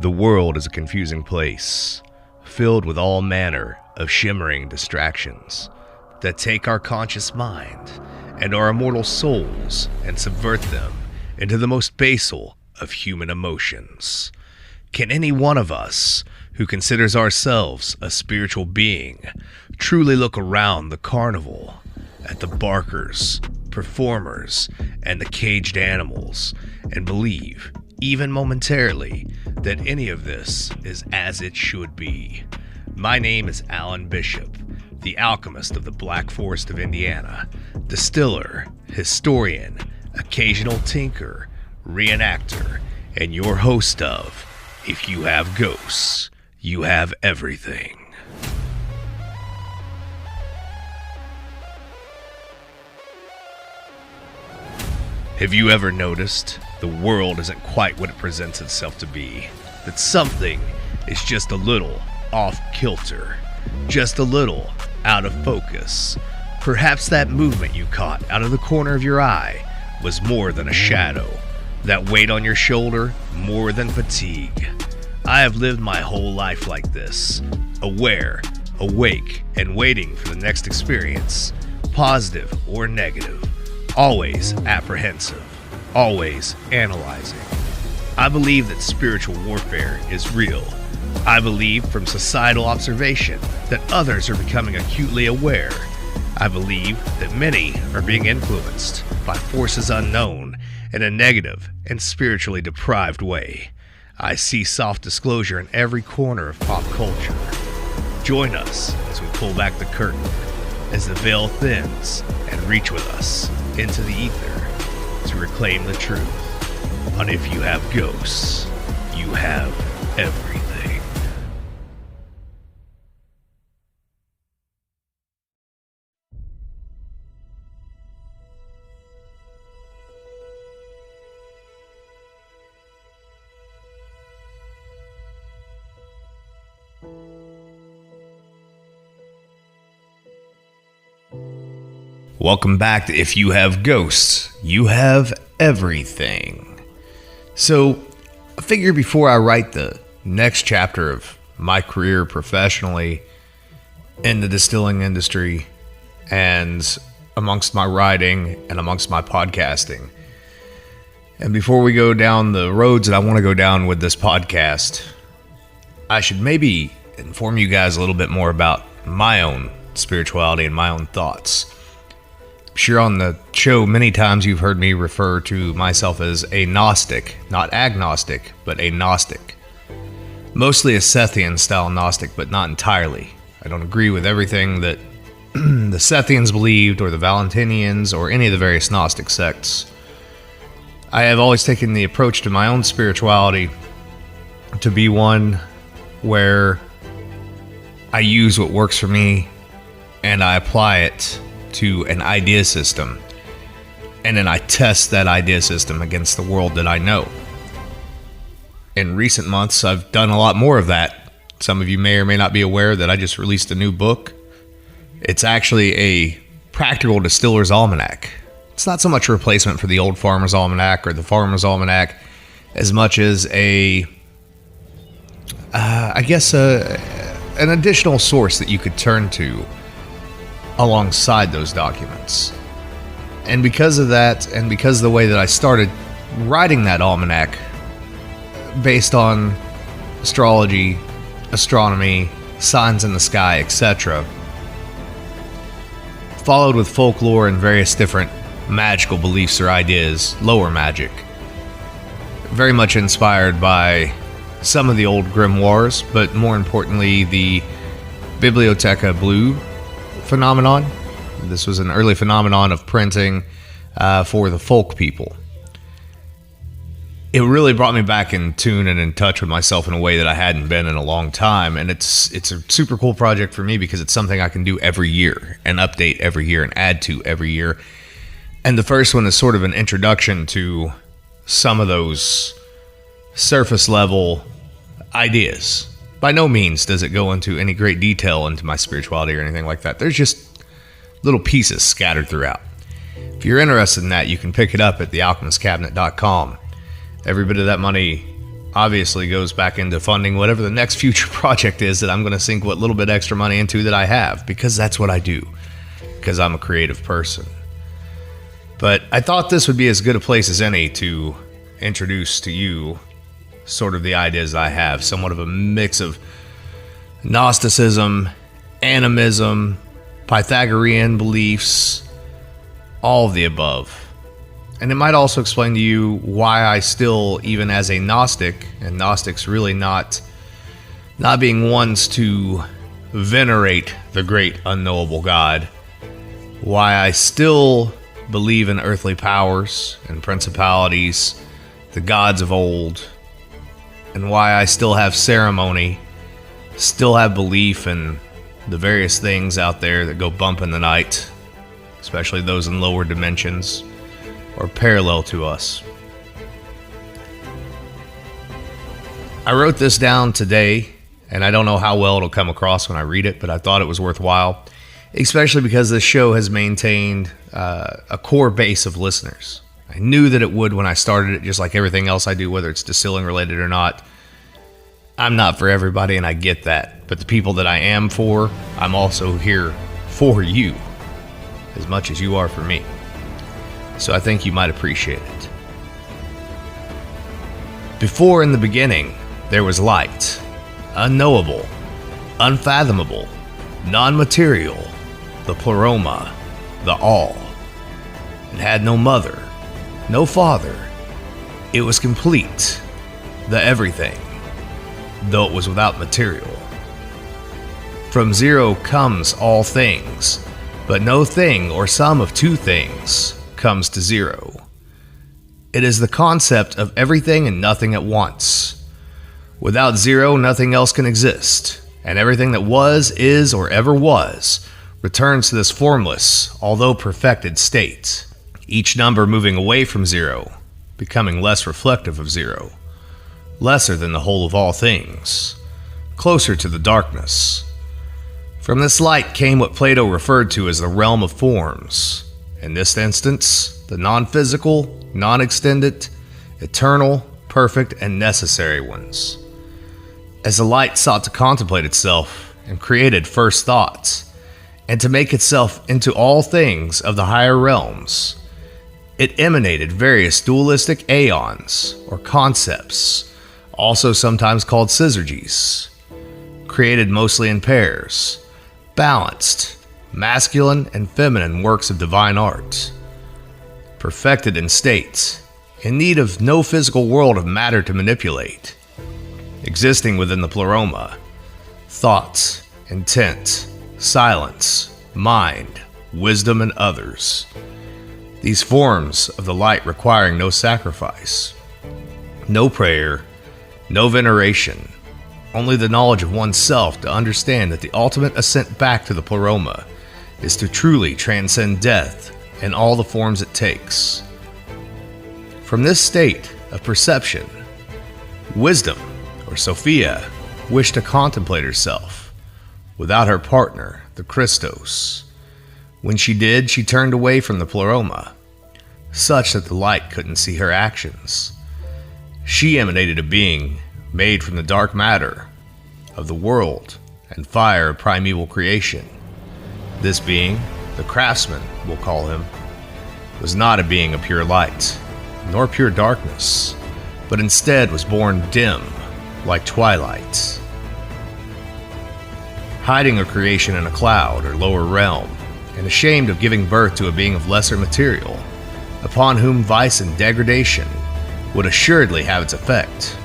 The world is a confusing place, filled with all manner of shimmering distractions that take our conscious mind and our immortal souls and subvert them into the most basal of human emotions. Can any one of us who considers ourselves a spiritual being truly look around the carnival at the barkers, performers, and the caged animals and believe, even momentarily, that any of this is as it should be? My name is Alan Bishop, the alchemist of the Black Forest of Indiana, distiller, historian, occasional tinker, reenactor, and your host of If You Have Ghosts, You Have Everything. Have you ever noticed the world isn't quite what it presents itself to be? That something is just a little off kilter, just a little out of focus. Perhaps that movement you caught out of the corner of your eye was more than a shadow, that weight on your shoulder more than fatigue. I have lived my whole life like this, aware, awake, and waiting for the next experience, positive or negative. Always apprehensive, always analyzing. I believe that spiritual warfare is real. I believe from societal observation that others are becoming acutely aware. I believe that many are being influenced by forces unknown in a negative and spiritually deprived way. I see soft disclosure in every corner of pop culture. Join us as we pull back the curtain, as the veil thins, and reach with us into the ether to reclaim the truth on If You Have Ghosts, You Have Everything. Welcome back to If You Have Ghosts, You Have Everything. So, I figure before I write the next chapter of my career professionally in the distilling industry and amongst my writing and amongst my podcasting, and before we go down the roads that I want to go down with this podcast, I should maybe inform you guys a little bit more about my own spirituality and my own thoughts. I'm sure on the show many times you've heard me refer to myself as a Gnostic, not agnostic, but a Gnostic. Mostly a Sethian style Gnostic, but not entirely. I don't agree with everything that the Sethians believed, or the Valentinians, or any of the various Gnostic sects. I have always taken the approach to my own spirituality to be one where I use what works for me and I apply it to an idea system, and then I test that idea system against the world that I know. In recent months, I've done a lot more of that. Some of you may or may not be aware that I just released a new book. It's actually a practical distiller's almanac. It's not so much a replacement for the old farmer's almanac or the farmer's almanac as much as an additional source that you could turn to alongside those documents. And because of that, and because of the way that I started writing that almanac based on astrology, astronomy, signs in the sky, etc., followed with folklore and various different magical beliefs or ideas, lower magic, very much inspired by some of the old grimoires, but more importantly the Bibliotheca Blue phenomenon. This was an early phenomenon of printing for the folk people. It really brought me back in tune and in touch with myself in a way that I hadn't been in a long time, and it's a super cool project for me because it's something I can do every year and update every year and add to every year. And the first one is sort of an introduction to some of those surface level ideas. By no means does it go into any great detail into my spirituality or anything like that. There's just little pieces scattered throughout. If you're interested in that, you can pick it up at thealchemistcabinet.com. Every bit of that money obviously goes back into funding whatever the next future project is that I'm going to sink what little bit extra money into that I have, because that's what I do, because I'm a creative person. But I thought this would be as good a place as any to introduce to you sort of the ideas I have, somewhat of a mix of Gnosticism, animism, Pythagorean beliefs, all of the above. And it might also explain to you why I still, even as a Gnostic, and Gnostics really not being ones to venerate the great unknowable God, why I still believe in earthly powers and principalities, the gods of old, and why I still have ceremony, still have belief in the various things out there that go bump in the night, especially those in lower dimensions or parallel to us. I wrote this down today, and I don't know how well it'll come across when I read it, but I thought it was worthwhile, especially because this show has maintained a core base of listeners. I knew that it would when I started it, just like everything else I do, whether it's distilling related or not. I'm not for everybody, and I get that. But the people that I am for, I'm also here for you, as much as you are for me. So I think you might appreciate it. Before, in the beginning, there was light, unknowable, unfathomable, non-material, the pleroma, the all. It had no mother, no father. It was complete, the everything, though it was without material. From zero comes all things, but no thing or sum of two things comes to zero. It is the concept of everything and nothing at once. Without zero, nothing else can exist, and everything that was, is, or ever was returns to this formless, although perfected state, each number moving away from zero, becoming less reflective of zero, lesser than the whole of all things, closer to the darkness. From this light came what Plato referred to as the realm of forms. In this instance, the non-physical, non-extended, eternal, perfect, and necessary ones. As the light sought to contemplate itself and created first thoughts, and to make itself into all things of the higher realms, it emanated various dualistic aeons, or concepts, also sometimes called syzygies, created mostly in pairs, balanced, masculine and feminine works of divine art, perfected in states, in need of no physical world of matter to manipulate, existing within the pleroma, thoughts, intent, silence, mind, wisdom, and others. These forms of the light requiring no sacrifice, no prayer, no veneration, only the knowledge of oneself to understand that the ultimate ascent back to the pleroma is to truly transcend death in all the forms it takes. From this state of perception, wisdom, or Sophia, wished to contemplate herself without her partner, the Christos. When she did, she turned away from the pleroma, such that the light couldn't see her actions. She emanated a being made from the dark matter of the world and fire of primeval creation. This being, the Craftsman, we'll call him, was not a being of pure light, nor pure darkness, but instead was born dim, like twilight, hiding her creation in a cloud or lower realm, and ashamed of giving birth to a being of lesser material, upon whom vice and degradation would assuredly have its effect.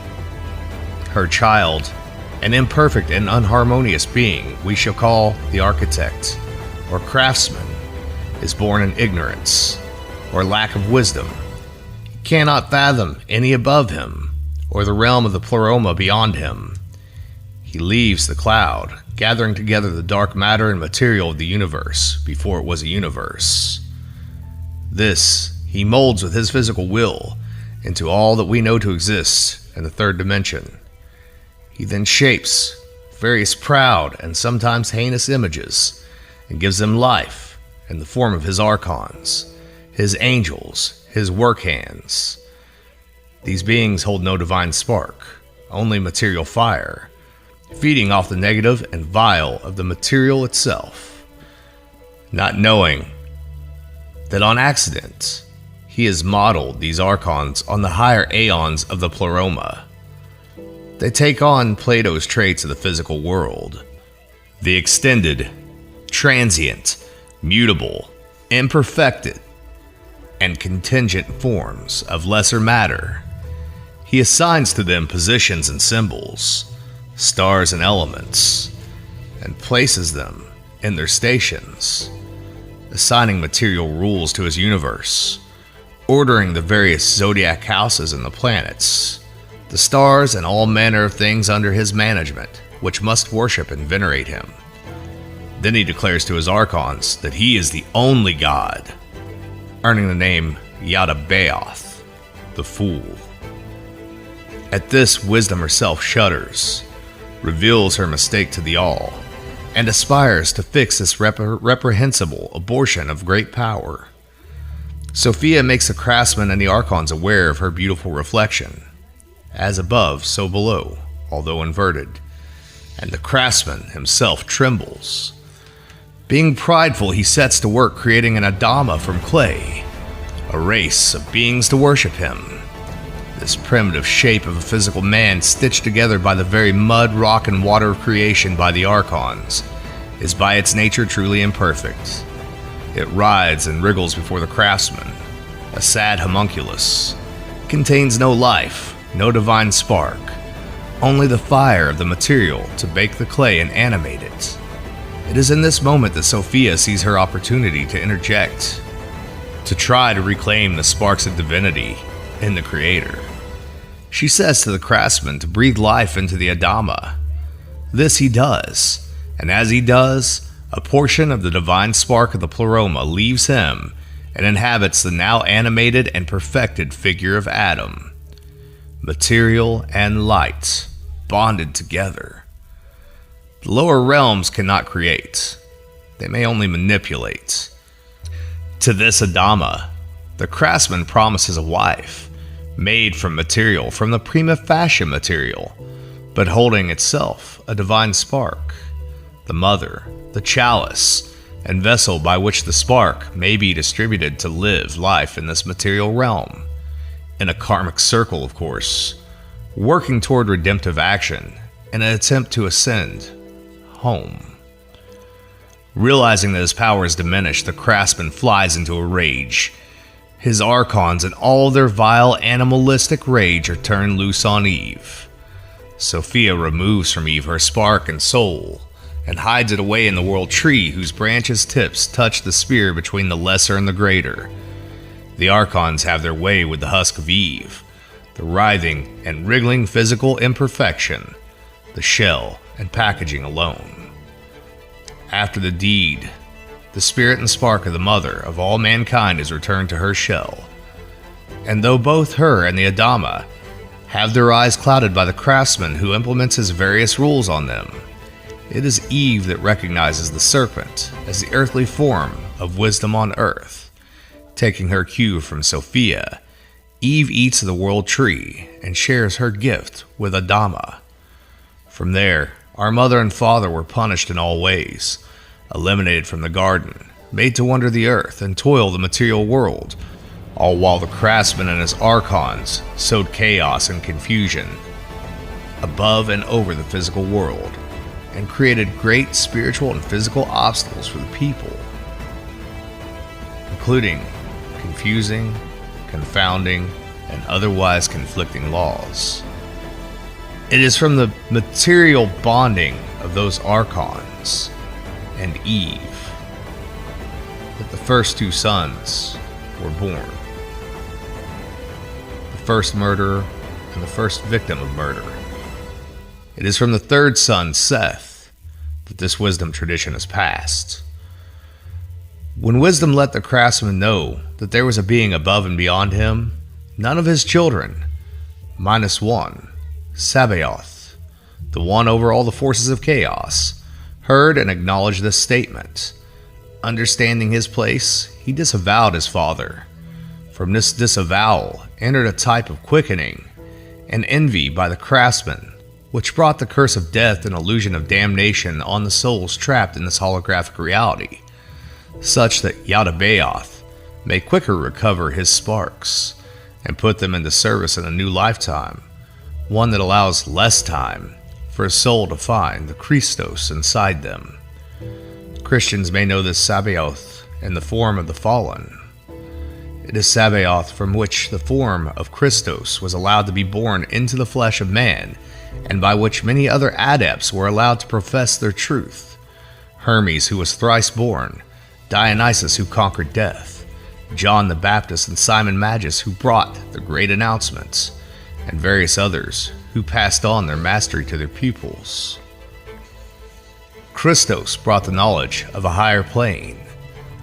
Her child, an imperfect and unharmonious being we shall call the architect, or craftsman, is born in ignorance, or lack of wisdom. He cannot fathom any above him, or the realm of the pleroma beyond him. He leaves the cloud, gathering together the dark matter and material of the universe before it was a universe. This he molds with his physical will into all that we know to exist in the third dimension. He then shapes various proud and sometimes heinous images and gives them life in the form of his archons, his angels, his work hands. These beings hold no divine spark, only material fire, feeding off the negative and vile of the material itself, not knowing that on accident he has modeled these archons on the higher aeons of the pleroma. They take on Plato's traits of the physical world, the extended, transient, mutable, imperfected, and contingent forms of lesser matter. He assigns to them positions and symbols, stars and elements, and places them in their stations, assigning material rules to his universe, ordering the various zodiac houses and the planets, the stars and all manner of things under his management, which must worship and venerate him. Then he declares to his archons that he is the only god, earning the name Yadabaoth, the Fool. At this, Wisdom herself shudders, reveals her mistake to the all, and aspires to fix this reprehensible abortion of great power. Sophia makes the Craftsman and the archons aware of her beautiful reflection, as above, so below, although inverted, and the Craftsman himself trembles. Being prideful, he sets to work creating an Adama from clay, a race of beings to worship him. This primitive shape of a physical man, stitched together by the very mud, rock, and water of creation by the archons, is by its nature truly imperfect. It writhes and wriggles before the Craftsman, a sad homunculus. It contains no life, no divine spark, only the fire of the material to bake the clay and animate it. It is in this moment that Sophia sees her opportunity to interject, to try to reclaim the sparks of divinity in the Creator. She says to the Craftsman to breathe life into the Adama. This he does, and as he does, a portion of the divine spark of the pleroma leaves him and inhabits the now animated and perfected figure of Adam. Material and light bonded together. The lower realms cannot create, they may only manipulate. To this Adama, the Craftsman promises a wife, made from material, from the prima facie material, but holding itself a divine spark, the mother, the chalice, and vessel by which the spark may be distributed to live life in this material realm, in a karmic circle, of course, working toward redemptive action in an attempt to ascend home. Realizing that his power is diminished, the Craftsman flies into a rage. His archons and all their vile animalistic rage are turned loose on Eve. Sophia removes from Eve her spark and soul, and hides it away in the world tree whose branches tips touch the spear between the lesser and the greater. The archons have their way with the husk of Eve, the writhing and wriggling physical imperfection, the shell and packaging alone. After the deed, the spirit and spark of the mother of all mankind is returned to her shell. And though both her and the Adama have their eyes clouded by the Craftsman who implements his various rules on them, it is Eve that recognizes the serpent as the earthly form of wisdom on earth. Taking her cue from Sophia, Eve eats the world tree and shares her gift with Adama. From there, our mother and father were punished in all ways, eliminated from the garden, made to wander the earth and toil the material world, all while the Craftsman and his archons sowed chaos and confusion above and over the physical world, and created great spiritual and physical obstacles for the people, including confusing, confounding, and otherwise conflicting laws. It is from the material bonding of those archons and Eve that the first two sons were born. The first murderer and the first victim of murder. It is from the third son, Seth, that this wisdom tradition is passed. When wisdom let the Craftsman know that there was a being above and beyond him, none of his children, minus one, Sabaoth, the one over all the forces of chaos, heard and acknowledged this statement. Understanding his place, he disavowed his father, From this disavowal entered a type of quickening and envy by the Craftsman, which brought the curse of death and illusion of damnation on the souls trapped in this holographic reality, such that Yaldabaoth may quicker recover his sparks and put them into service in a new lifetime, one that allows less time for a soul to find the Christos inside them. Christians may know this Sabaoth in the form of the fallen. It is Sabaoth from which the form of Christos was allowed to be born into the flesh of man, and by which many other adepts were allowed to profess their truth. Hermes, who was thrice born, Dionysus, who conquered death, John the Baptist and Simon Magus, who brought the great announcements, and various others who passed on their mastery to their pupils. Christos brought the knowledge of a higher plane,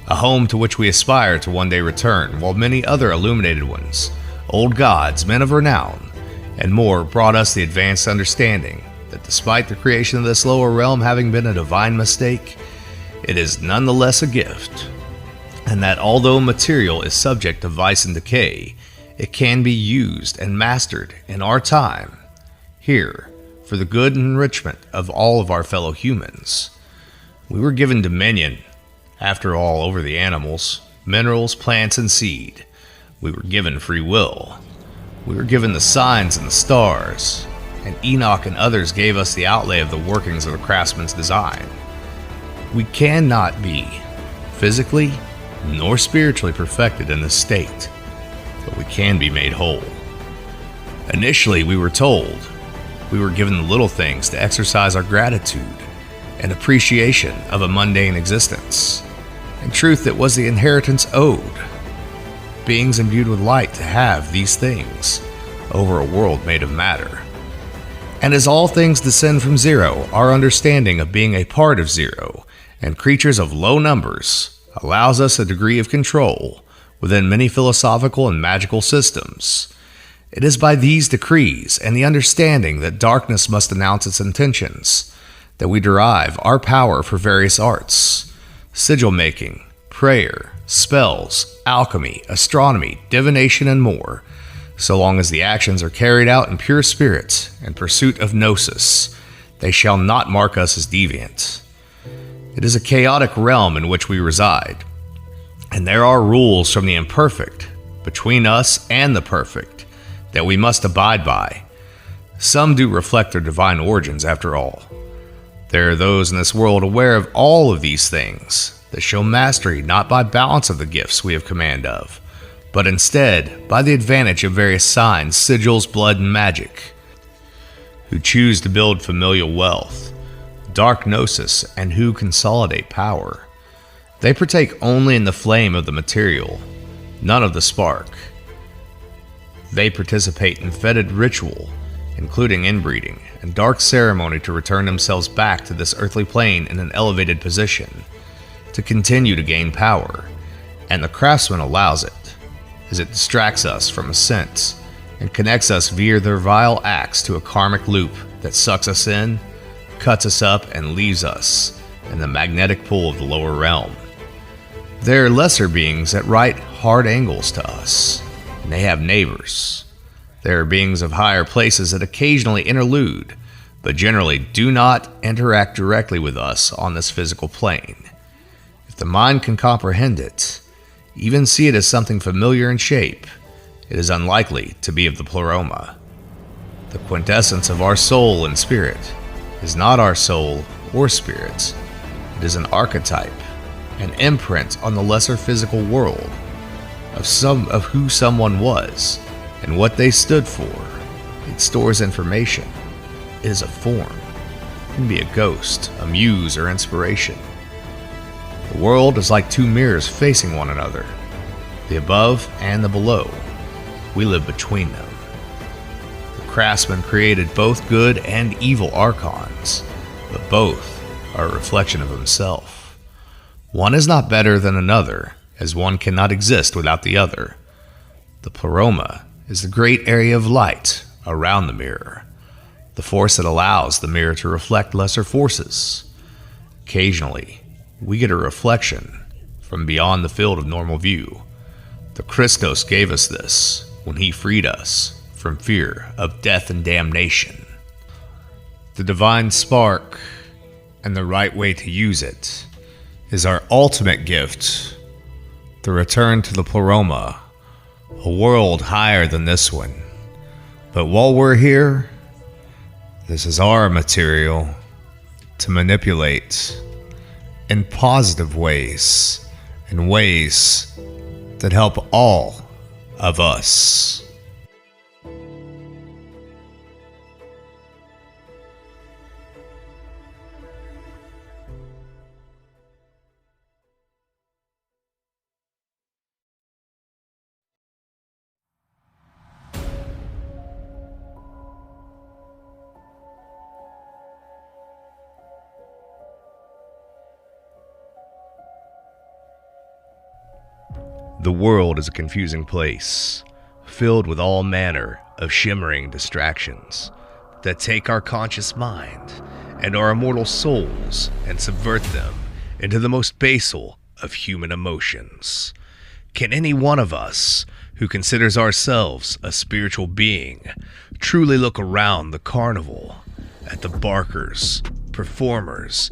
a home to which we aspire to one day return, while many other illuminated ones, old gods, men of renown, and more brought us the advanced understanding that despite the creation of this lower realm having been a divine mistake, it is nonetheless a gift, and that although material is subject to vice and decay, it can be used and mastered in our time, here, for the good and enrichment of all of our fellow humans. We were given dominion, after all, over the animals, minerals, plants, and seed. We were given free will. We were given the signs and the stars, and Enoch and others gave us the outlay of the workings of the Craftsman's design. We cannot be physically nor spiritually perfected in this state, but we can be made whole. Initially, we were told we were given the little things to exercise our gratitude and appreciation of a mundane existence, and truth that was the inheritance owed. Beings imbued with light to have these things over a world made of matter. And as all things descend from zero, our understanding of being a part of zero and creatures of low numbers allows us a degree of control within many philosophical and magical systems. It is by these decrees and the understanding that darkness must announce its intentions that we derive our power for various arts, sigil making, prayer, spells, alchemy, astronomy, divination, and more, so long as the actions are carried out in pure spirit and pursuit of gnosis. They shall not mark us as deviant. It is a chaotic realm in which we reside, and there are rules from the imperfect, between us and the perfect, that we must abide by. Some do reflect their divine origins, after all. There are those in this world aware of all of these things that show mastery not by balance of the gifts we have command of, but instead by the advantage of various signs, sigils, blood, and magic, who choose to build familial wealth, dark gnosis, and who consolidate power. They partake only in the flame of the material, none of the spark. They participate in fetid ritual, including inbreeding and dark ceremony to return themselves back to this earthly plane in an elevated position, to continue to gain power, and the Craftsman allows it, as it distracts us from ascent and connects us via their vile acts to a karmic loop that sucks us in, cuts us up, and leaves us in the magnetic pull of the lower realm. There are lesser beings at right hard angles to us, and they have neighbors. There are beings of higher places that occasionally interlude, but generally do not interact directly with us on this physical plane. If the mind can comprehend it, even see it as something familiar in shape, it is unlikely to be of the pleroma. The quintessence of our soul and spirit is not our soul or spirit. It is an archetype, an imprint on the lesser physical world of who someone was and what they stood for. It stores information. It is a form. It can be a ghost, a muse, or inspiration. The world is like two mirrors facing one another, the above and the below. We live between them. The Craftsman created both good and evil archons, but both are a reflection of himself. One is not better than another, as one cannot exist without the other. The pleroma is the great area of light around the mirror, the force that allows the mirror to reflect lesser forces. Occasionally, we get a reflection from beyond the field of normal view, The Christos gave us this when he freed us from fear of death and damnation. The divine spark and the right way to use it is our ultimate gift, the return to the Pleroma, a world higher than this one. But while we're here, this is our material to manipulate in positive ways, in ways that help all of us. The world is a confusing place, filled with all manner of shimmering distractions that take our conscious mind and our immortal souls and subvert them into the most basal of human emotions. Can any one of us who considers ourselves a spiritual being truly look around the carnival at the barkers, performers,